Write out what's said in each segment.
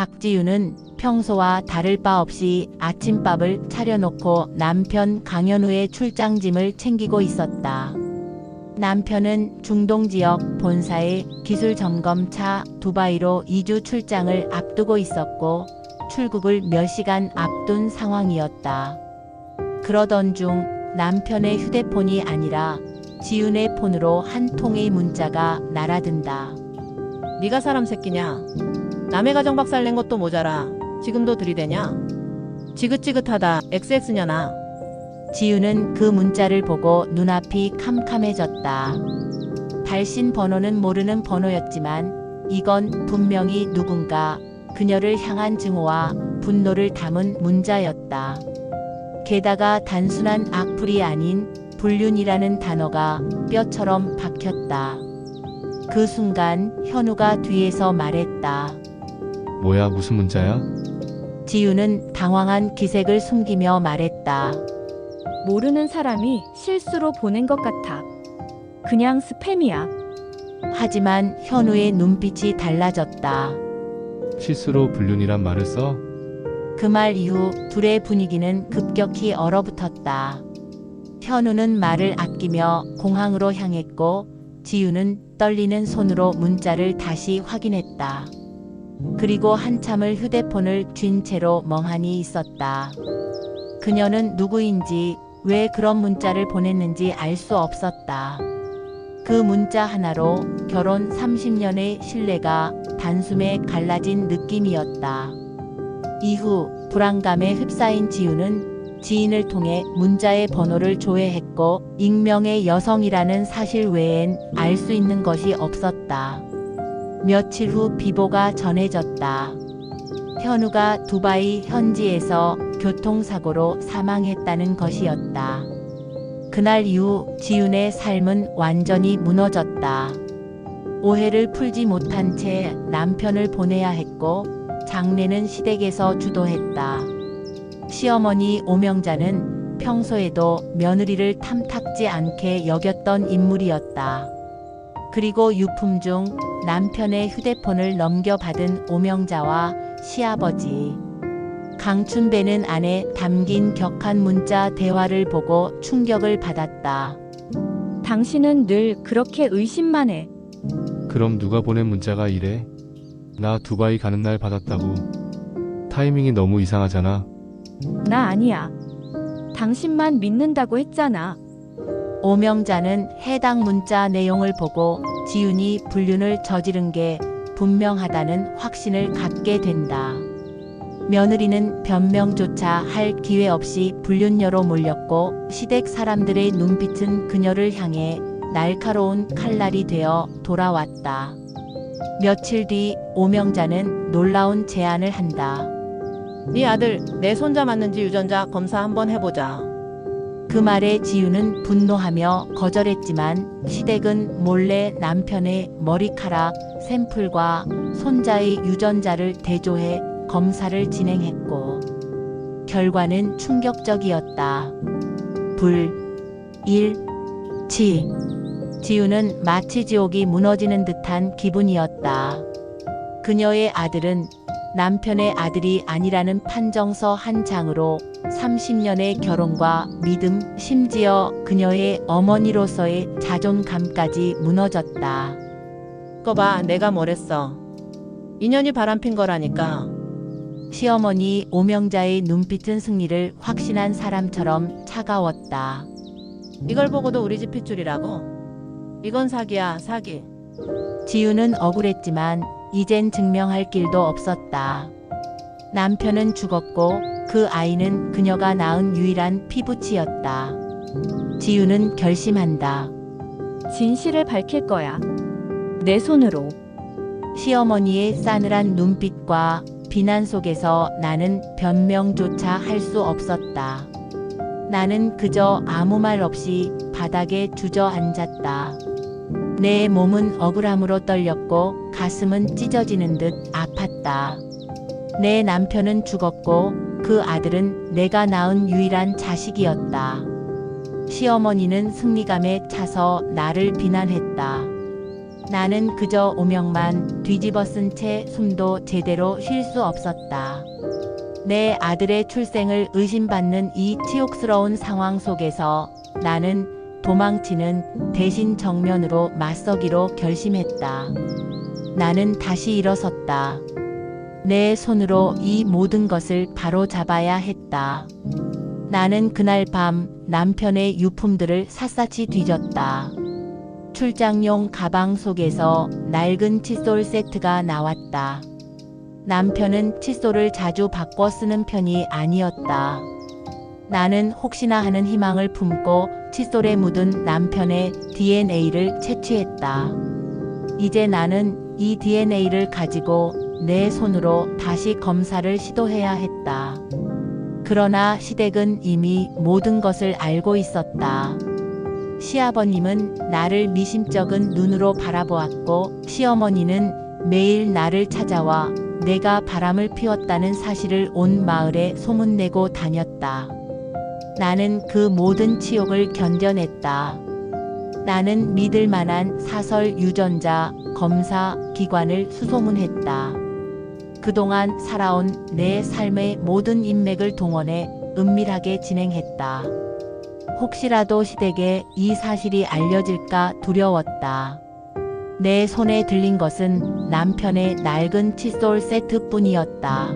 박지윤은 평소와 다를 바 없이 아침밥을 차려놓고 남편 강현우의 출장짐을 챙기고 있었다. 남편은 중동 지역 본사의 기술 점검차 두바이로 2주 출장을 앞두고 있었고 출국을 몇 시간 앞둔 상황이었다. 그러던 중 남편의 휴대폰이 아니라 지윤의 폰으로 한 통의 문자가 날아든다. 네가 사람 새끼냐? 남의 가정 박살 낸 것도 모자라 지금도 들이대냐? 지긋지긋하다 XX년아. 지윤은 그 문자를 보고 눈앞이 캄캄해졌다. 발신 번호는 모르는 번호였지만 이건 분명히 누군가 그녀를 향한 증오와 분노를 담은 문자였다. 게다가 단순한 악플이 아닌 불륜이라는 단어가 뼈처럼 박혔다. 그 순간 현우가 뒤에서 말했다. 뭐야, 무슨 문자야? 지윤은 당황한 기색을 숨기며 말했다. 모르는 사람이 실수로 보낸 것 같아. 그냥 스팸이야. 하지만 현우의 눈빛이 달라졌다. 실수로 불륜이란 말을 써? 그 말 이후 둘의 분위기는 급격히 얼어붙었다. 현우는 말을 아끼며 공항으로 향했고 지윤은 떨리는 손으로 문자를 다시 확인했다. 그리고 한참을 휴대폰을 쥔 채로 멍하니 있었다. 그녀는 누구인지 왜 그런 문자를 보냈는지 알 수 없었다. 그 문자 하나로 결혼 30년의 신뢰가 단숨에 갈라진 느낌이었다. 이후 불안감에 휩싸인 지윤은 지인을 통해 문자의 번호를 조회했고 익명의 여성이라는 사실 외엔 알 수 있는 것이 없었다. 며칠 후 비보가 전해졌다. 현우가 두바이 현지에서 교통사고로 사망했다는 것이었다. 그날 이후 지윤의 삶은 완전히 무너졌다. 오해를 풀지 못한 채 남편을 보내야 했고 장례는 시댁에서 주도했다. 시어머니 오명자는 평소에도 며느리를 탐탁지 않게 여겼던 인물이었다. 그리고 유품 중 남편의 휴대폰을 넘겨받은 오명자와 시아버지 강춘배는 안에 담긴 격한 문자 대화를 보고 충격을 받았다. 당신은 늘 그렇게 의심만 해. 그럼 누가 보낸 문자가 이래? 나 두바이 가는 날 받았다고. 타이밍이 너무 이상하잖아. 나 아니야. 당신만 믿는다고 했잖아. 오명자는 해당 문자 내용을 보고 지윤이 불륜을 저지른 게 분명하다는 확신을 갖게 된다. 며느리는 변명조차 할 기회 없이 불륜녀로 몰렸고 시댁 사람들의 눈빛은 그녀를 향해 날카로운 칼날이 되어 돌아왔다. 며칠 뒤 오명자는 놀라운 제안을 한다. 네 아들 내 손자 맞는지 유전자 검사 한번 해보자. 그 말에 지윤은 분노하며 거절했지만 시댁은 몰래 남편의 머리카락 샘플과 손자의 유전자를 대조해 검사를 진행했고 결과는 충격적이었다. 일치. 지윤은 마치 지옥이 무너지는 듯한 기분이었다. 그녀의 아들은 남편의 아들이 아니라는 판정서 한 장으로 30년의 결혼과 믿음, 심지어 그녀의 어머니로서의 자존감까지 무너졌다. 그거 봐, 내가 뭐랬어. 인연이 바람핀 거라니까. 시어머니 오명자의 눈빛은 승리를 확신한 사람처럼 차가웠다. 이걸 보고도 우리 집 핏줄이라고? 이건 사기야, 사기. 지윤은 억울했지만 이젠 증명할 길도 없었다. 남편은 죽었고 그 아이는 그녀가 낳은 유일한 피부치였다. 지윤은 결심한다. 진실을 밝힐 거야. 내 손으로. 시어머니의 싸늘한 눈빛과 비난 속에서 나는 변명조차 할 수 없었다. 나는 그저 아무 말 없이 바닥에 주저앉았다. 내 몸은 억울함으로 떨렸고 가슴은 찢어지는 듯 아팠다. 내 남편은 죽었고 그 아들은 내가 낳은 유일한 자식이었다. 시어머니는 승리감에 차서 나를 비난했다. 나는 그저 오명만 뒤집어 쓴 채 숨도 제대로 쉴 수 없었다. 내 아들의 출생을 의심받는 이 치욕스러운 상황 속에서 나는 도망치는 대신 정면으로 맞서기로 결심했다. 나는 다시 일어섰다. 내 손으로 이 모든 것을 바로잡아야 했다. 나는 그날 밤 남편의 유품들을 샅샅이 뒤졌다. 출장용 가방 속에서 낡은 칫솔 세트가 나왔다. 남편은 칫솔을 자주 바꿔 쓰는 편이 아니었다. 나는 혹시나 하는 희망을 품고 칫솔에 묻은 남편의 DNA를 채취했다. 이제 나는 이 DNA를 가지고 내 손으로 다시 검사를 시도해야 했다. 그러나 시댁은 이미 모든 것을 알고 있었다. 시아버님은 나를 미심쩍은 눈으로 바라보았고 시어머니는 매일 나를 찾아와 내가 바람을 피웠다는 사실을 온 마을에 소문내고 다녔다. 나는 그 모든 치욕을 견뎌냈다. 나는 믿을 만한 사설 유전자 검사 기관을 수소문했다. 그동안 살아온 내 삶의 모든 인맥을 동원해 은밀하게 진행했다. 혹시라도 시댁에 이 사실이 알려질까 두려웠다. 내 손에 들린 것은 남편의 낡은 칫솔 세트뿐이었다.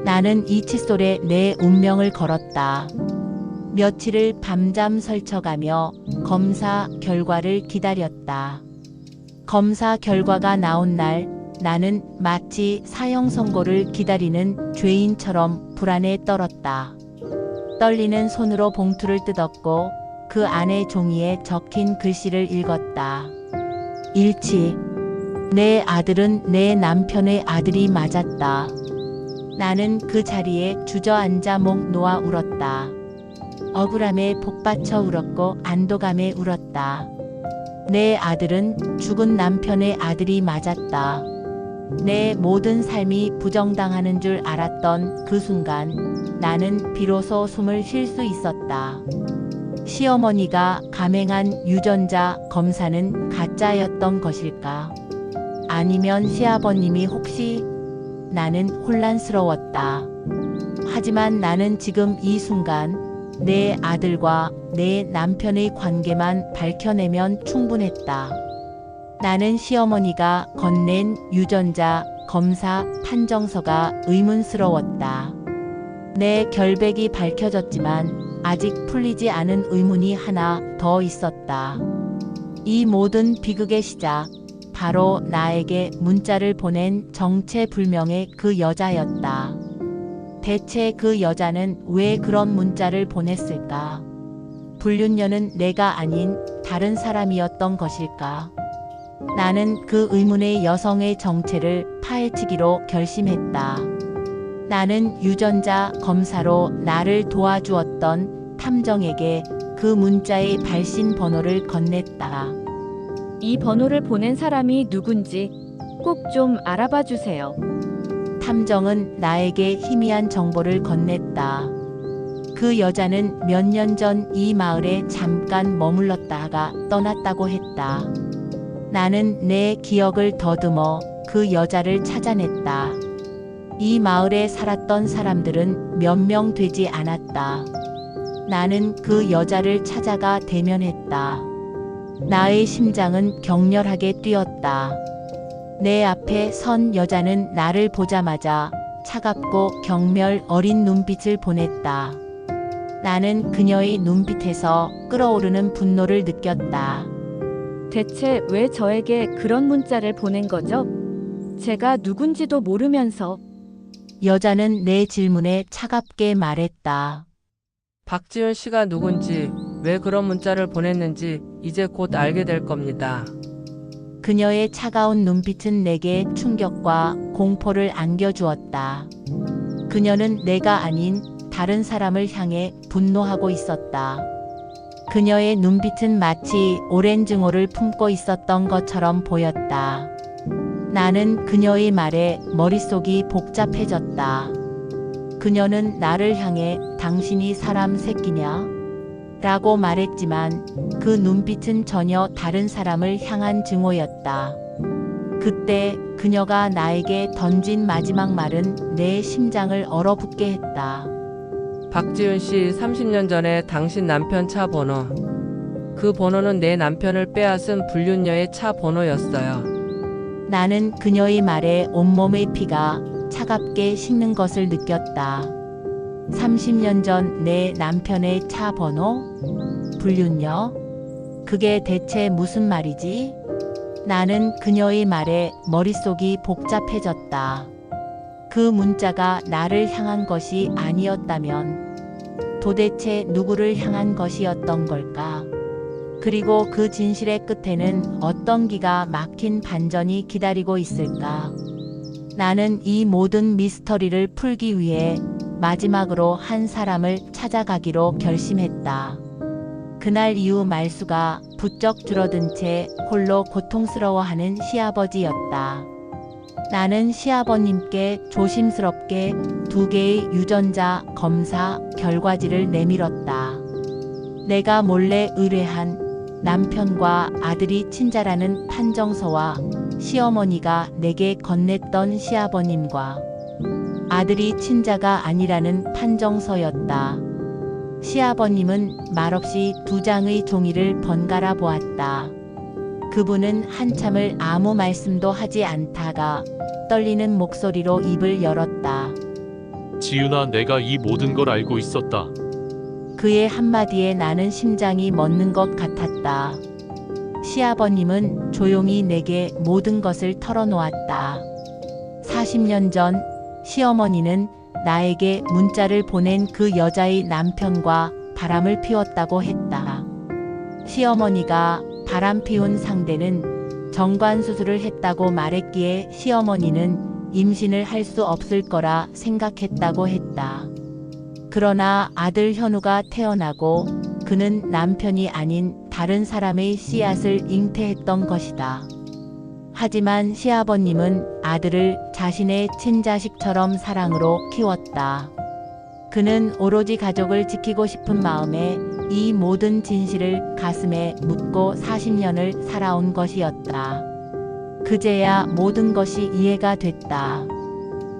나는 이 칫솔에 내 운명을 걸었다. 며칠을 밤잠 설쳐가며 검사 결과를 기다렸다. 검사 결과가 나온 날 나는 마치 사형 선고를 기다리는 죄인처럼 불안에 떨었다. 떨리는 손으로 봉투를 뜯었고 그 안에 종이에 적힌 글씨를 읽었다. 일치. 내 아들은 내 남편의 아들이 맞았다. 나는 그 자리에 주저앉아 목 놓아 울었다. 억울함에 복받쳐 울었고 안도감에 울었다. 내 아들은 죽은 남편의 아들이 맞았다. 내 모든 삶이 부정당하는 줄 알았던 그 순간 나는 비로소 숨을 쉴 수 있었다. 시어머니가 감행한 유전자 검사는 가짜였던 것일까? 아니면 시아버님이 혹시? 나는 혼란스러웠다. 하지만 나는 지금 이 순간 내 아들과 내 남편의 관계만 밝혀내면 충분했다. 나는 시어머니가 건넨 유전자 검사 판정서가 의문스러웠다. 내 결백이 밝혀졌지만 아직 풀리지 않은 의문이 하나 더 있었다. 이 모든 비극의 시작, 바로 나에게 문자를 보낸 정체불명의 그 여자였다. 대체 그 여자는 왜 그런 문자를 보냈을까? 불륜녀는 내가 아닌 다른 사람이었던 것일까? 나는 그 의문의 여성의 정체를 파헤치기로 결심했다. 나는 유전자 검사로 나를 도와주었던 탐정에게 그 문자의 발신 번호를 건넸다. 이 번호를 보낸 사람이 누군지 꼭 좀 알아봐 주세요. 탐정은 나에게 희미한 정보를 건넸다. 그 여자는 몇 년 전 이 마을에 잠깐 머물렀다가 떠났다고 했다. 나는 내 기억을 더듬어 그 여자를 찾아냈다. 이 마을에 살았던 사람들은 몇 명 되지 않았다. 나는 그 여자를 찾아가 대면했다. 나의 심장은 격렬하게 뛰었다. 내 앞에 선 여자는 나를 보자마자 차갑고 경멸 어린 눈빛을 보냈다. 나는 그녀의 눈빛에서 끓어오르는 분노를 느꼈다. 대체 왜 저에게 그런 문자를 보낸 거죠? 제가 누군지도 모르면서. 여자는 내 질문에 차갑게 말했다. 박지윤 씨가 누군지, 왜 그런 문자를 보냈는지 이제 곧 알게 될 겁니다. 그녀의 차가운 눈빛은 내게 충격과 공포를 안겨주었다. 그녀는 내가 아닌 다른 사람을 향해 분노하고 있었다. 그녀의 눈빛은 마치 오랜 증오를 품고 있었던 것처럼 보였다. 나는 그녀의 말에 머릿속이 복잡해졌다. 그녀는 나를 향해 당신이 사람 새끼냐? 라고 말했지만 그 눈빛은 전혀 다른 사람을 향한 증오였다. 그때 그녀가 나에게 던진 마지막 말은 내 심장을 얼어붙게 했다. 박지윤 씨, 30년 전에 당신 남편 차 번호. 그 번호는 내 남편을 빼앗은 불륜녀의 차 번호였어요. 나는 그녀의 말에 온몸의 피가 차갑게 식는 것을 느꼈다. 30년 전 내 남편의 차 번호? 불륜녀? 그게 대체 무슨 말이지? 나는 그녀의 말에 머릿속이 복잡해졌다. 그 문자가 나를 향한 것이 아니었다면 도대체 누구를 향한 것이었던 걸까? 그리고 그 진실의 끝에는 어떤 기가 막힌 반전이 기다리고 있을까? 나는 이 모든 미스터리를 풀기 위해 마지막으로 한 사람을 찾아가기로 결심했다. 그날 이후 말수가 부쩍 줄어든 채 홀로 고통스러워하는 시아버지였다. 나는 시아버님께 조심스럽게 2개의 유전자 검사 결과지를 내밀었다. 내가 몰래 의뢰한 남편과 아들이 친자라는 판정서와 시어머니가 내게 건넸던 시아버님과 아들이 친자가 아니라는 판정서였다. 시아버님은 말없이 2장의 종이를 번갈아 보았다. 그분은 한참을 아무 말씀도 하지 않다가 떨리는 목소리로 입을 열었다. 지윤아, 내가 이 모든 걸 알고 있었다. 그의 한마디에 나는 심장이 멎는 것 같았다. 시아버님은 조용히 내게 모든 것을 털어놓았다. 40년 전 시어머니는 나에게 문자를 보낸 그 여자의 남편과 바람을 피웠다고 했다. 시어머니가 바람 피운 상대는 정관수술을 했다고 말했기에 시어머니는 임신을 할 수 없을 거라 생각했다고 했다. 그러나 아들 현우가 태어나고 그는 남편이 아닌 다른 사람의 씨앗을 잉태했던 것이다. 하지만 시아버님은 아들을 자신의 친자식처럼 사랑으로 키웠다. 그는 오로지 가족을 지키고 싶은 마음에 이 모든 진실을 가슴에 묻고 40년을 살아온 것이었다. 그제야 모든 것이 이해가 됐다.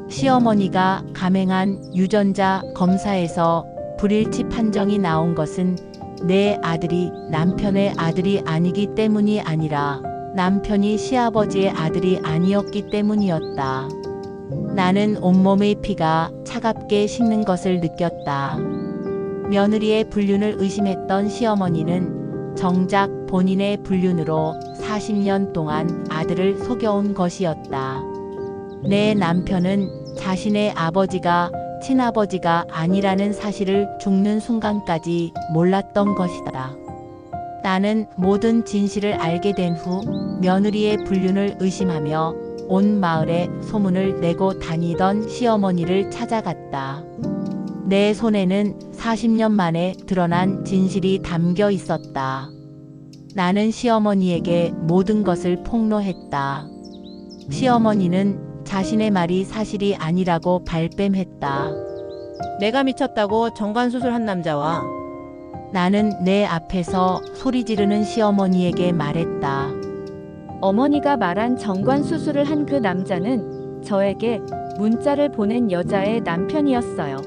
시어머니가 감행한 유전자 검사에서 불일치 판정이 나온 것은 내 아들이 남편의 아들이 아니기 때문이 아니라 남편이 시아버지의 아들이 아니었기 때문이었다. 나는 온몸의 피가 차갑게 식는 것을 느꼈다. 며느리의 불륜을 의심했던 시어머니는 정작 본인의 불륜으로 40년 동안 아들을 속여온 것이었다. 내 남편은 자신의 아버지가 친아버지가 아니라는 사실을 죽는 순간까지 몰랐던 것이다. 나는 모든 진실을 알게 된 후 며느리의 불륜을 의심하며 온 마을에 소문을 내고 다니던 시어머니를 찾아갔다. 내 손에는 40년 만에 드러난 진실이 담겨 있었다. 나는 시어머니에게 모든 것을 폭로했다. 시어머니는 자신의 말이 사실이 아니라고 발뺌했다. 내가 미쳤다고 정관수술한 남자와 나는 내 앞에서 소리 지르는 시어머니에게 말했다. 어머니가 말한 정관 수술을 한 그 남자는 저에게 문자를 보낸 여자의 남편이었어요.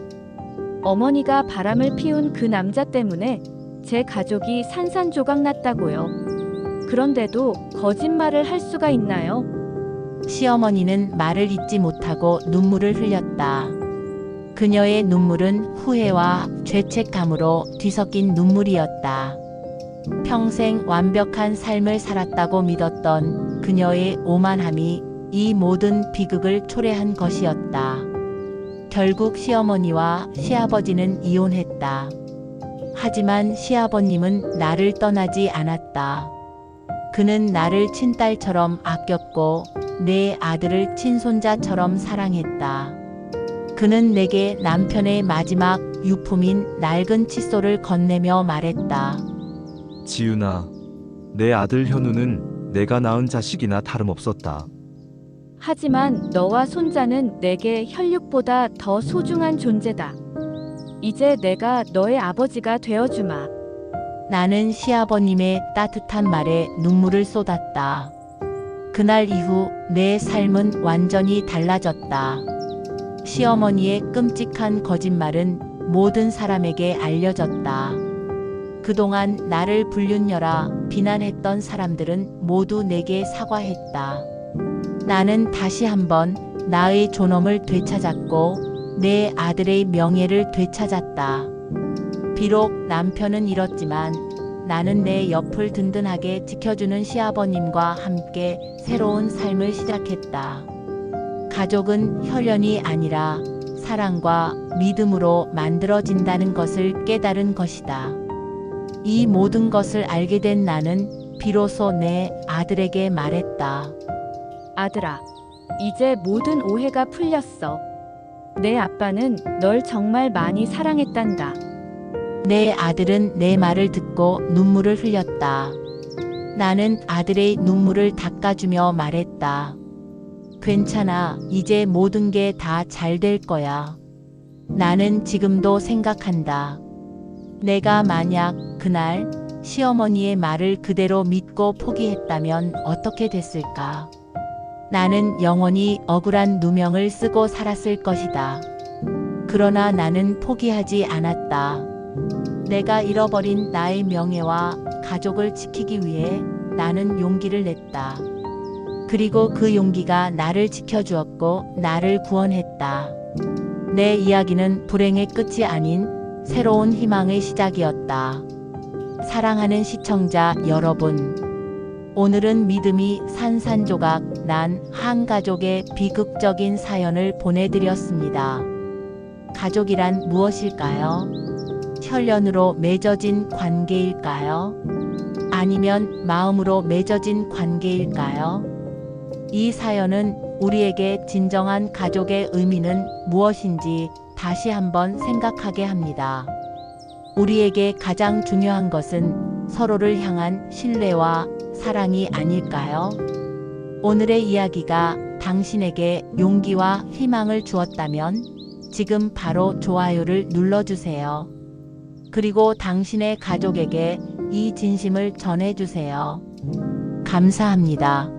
어머니가 바람을 피운 그 남자 때문에 제 가족이 산산조각 났다고요. 그런데도 거짓말을 할 수가 있나요? 시어머니는 말을 잇지 못하고 눈물을 흘렸다. 그녀의 눈물은 후회와 죄책감으로 뒤섞인 눈물이었다. 평생 완벽한 삶을 살았다고 믿었던 그녀의 오만함이 이 모든 비극을 초래한 것이었다. 결국 시어머니와 시아버지는 이혼했다. 하지만 시아버님은 나를 떠나지 않았다. 그는 나를 친딸처럼 아꼈고 내 아들을 친손자처럼 사랑했다. 그는 내게 남편의 마지막 유품인 낡은 칫솔을 건네며 말했다. 지윤아, 내 아들 현우는 내가 낳은 자식이나 다름없었다. 하지만 너와 손자는 내게 혈육보다 더 소중한 존재다. 이제 내가 너의 아버지가 되어주마. 나는 시아버님의 따뜻한 말에 눈물을 쏟았다. 그날 이후 내 삶은 완전히 달라졌다. 시어머니의 끔찍한 거짓말은 모든 사람에게 알려졌다. 그동안 나를 불륜녀라 비난했던 사람들은 모두 내게 사과했다. 나는 다시 한번 나의 존엄을 되찾았고 내 아들의 명예를 되찾았다. 비록 남편은 잃었지만 나는 내 옆을 든든하게 지켜주는 시아버님과 함께 새로운 삶을 시작했다. 가족은 혈연이 아니라 사랑과 믿음으로 만들어진다는 것을 깨달은 것이다. 이 모든 것을 알게 된 나는 비로소 내 아들에게 말했다. 아들아, 이제 모든 오해가 풀렸어. 내 아빠는 널 정말 많이 사랑했단다. 내 아들은 내 말을 듣고 눈물을 흘렸다. 나는 아들의 눈물을 닦아주며 말했다. 괜찮아, 이제 모든 게 다 잘 될 거야. 나는 지금도 생각한다. 내가 만약 그날 시어머니의 말을 그대로 믿고 포기했다면 어떻게 됐을까? 나는 영원히 억울한 누명을 쓰고 살았을 것이다. 그러나 나는 포기하지 않았다. 내가 잃어버린 나의 명예와 가족을 지키기 위해 나는 용기를 냈다. 그리고 그 용기가 나를 지켜주었고 나를 구원했다. 내 이야기는 불행의 끝이 아닌 새로운 희망의 시작이었다. 사랑하는 시청자 여러분, 오늘은 믿음이 산산조각 난 한 가족의 비극적인 사연을 보내드렸습니다. 가족이란 무엇일까요? 혈연으로 맺어진 관계일까요? 아니면 마음으로 맺어진 관계일까요? 이 사연은 우리에게 진정한 가족의 의미는 무엇인지 다시 한번 생각하게 합니다. 우리에게 가장 중요한 것은 서로를 향한 신뢰와 사랑이 아닐까요? 오늘의 이야기가 당신에게 용기와 희망을 주었다면 지금 바로 좋아요를 눌러주세요. 그리고 당신의 가족에게 이 진심을 전해주세요. 감사합니다.